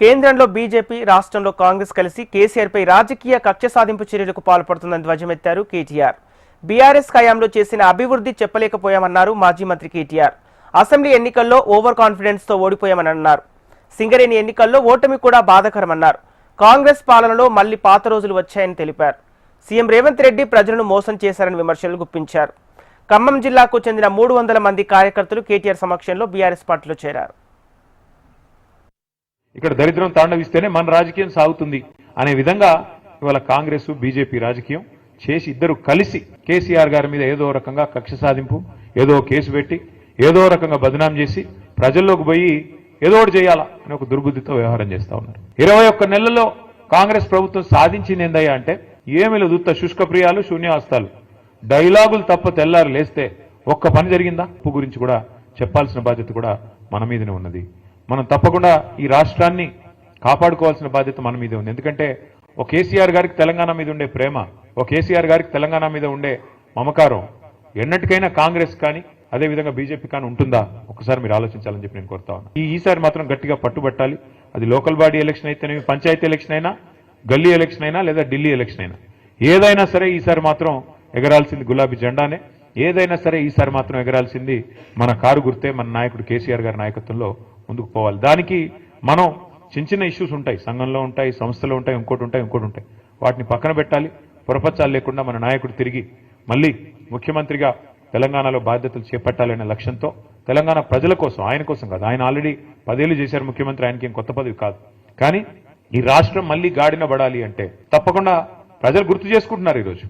కేంద్రంలో బీజేపీ, రాష్ట్రంలో కాంగ్రెస్ కలిసి కేసీఆర్పై రాజకీయ కక్ష సాధింపు చర్యలకు పాల్పడుతుందని ధ్వజమెత్తారు కేటీఆర్. బీఆర్ఎస్ హయాంలో చేసిన అభివృద్ధి చెప్పలేకపోయామన్నారు మాజీ మంత్రి కేటీఆర్. అసెంబ్లీ ఎన్నికల్లో ఓవర్ కాన్ఫిడెన్స్ తో ఓడిపోయామని అన్నారు. సింగరేణి ఎన్నికల్లో ఓటమి కూడా బాధాకరమన్నారు. కాంగ్రెస్ పాలనలో మళ్లీ పాత రోజులు వచ్చాయని తెలిపారు. సీఎం రేవంత్ రెడ్డి ప్రజలను మోసం చేశారని విమర్శలు గుప్పించారు. ఖమ్మం జిల్లాకు చెందిన 300 మంది కార్యకర్తలు కేటీఆర్ సమక్షంలో బీఆర్ఎస్ పార్టీలో చేరారు. ఇక్కడ దరిద్రం తాండవిస్తేనే మన రాజకీయం సాగుతుంది అనే విధంగా ఇవాళ కాంగ్రెస్ బీజేపీ రాజకీయం చేసి ఇద్దరు కలిసి కేసీఆర్ గారి మీద ఏదో రకంగా కక్ష సాధింపు, ఏదో కేసు పెట్టి ఏదో రకంగా బదనాం చేసి ప్రజల్లోకి పోయి ఏదో ఒకటి చేయాలా అని ఒక దుర్బుద్ధితో వ్యవహారం చేస్తా ఉన్నారు. 21 నెలల్లో కాంగ్రెస్ ప్రభుత్వం సాధించింది ఏందయ్యా అంటే ఏమి లేదు, ఉత్త శుష్క ప్రియాలు, శూన్యహస్తాలు, డైలాగులు తప్ప తెల్లారు లేస్తే ఒక్క పని జరిగిందా? ఉప్పు గురించి కూడా చెప్పాల్సిన బాధ్యత కూడా మన మీదనే ఉన్నది. మనం తప్పకుండా ఈ రాష్ట్రాన్ని కాపాడుకోవాల్సిన బాధ్యత మన మీదే ఉంది. ఎందుకంటే ఒక కేసీఆర్ గారికి తెలంగాణ మీద ఉండే ప్రేమ, ఒక కేసీఆర్ గారికి తెలంగాణ మీద ఉండే మమకారం ఎన్నటికైనా కాంగ్రెస్ కానీ అదేవిధంగా బీజేపీ కానీ ఉంటుందా? ఒకసారి మీరు ఆలోచించాలని చెప్పి నేను కోరుతా ఉన్నా. ఈసారి మాత్రం గట్టిగా పట్టుబట్టాలి. అది లోకల్ బాడీ ఎలక్షన్ అయితేనేమి, పంచాయతీ ఎలక్షన్ అయినా, గల్లీ ఎలక్షన్ అయినా, లేదా ఢిల్లీ ఎలక్షన్ అయినా, ఏదైనా సరే ఈసారి మాత్రం ఎగరాల్సింది గులాబీ జెండానే. ఏదైనా సరే ఈసారి మాత్రం ఎగరాల్సింది మన కారు గుర్తే, మన నాయకుడు కేసీఆర్ గారి నాయకత్వంలో ముందుకు పోవాలి. దానికి మనం చిన్న చిన్న ఇష్యూస్ ఉంటాయి, సంఘంలో ఉంటాయి, సంస్థలో ఉంటాయి, ఇంకోటి ఉంటాయి. వాటిని పక్కన పెట్టాలి. పొరపచ్చాలు లేకుండా మన నాయకుడు తిరిగి మళ్ళీ ముఖ్యమంత్రిగా తెలంగాణలో బాధ్యతలు చేపట్టాలనే లక్ష్యంతో తెలంగాణ ప్రజల కోసం, ఆయన కోసం కాదు, ఆయన ఆల్రెడీ 10 ఏళ్లు చేశారు ముఖ్యమంత్రి, ఆయనకి ఏం కొత్త పదవి కాదు. కానీ ఈ రాష్ట్రం మళ్ళీ గాడిన పడాలి అంటే తప్పకుండా ప్రజలు గుర్తు చేసుకుంటున్నారు ఈరోజు.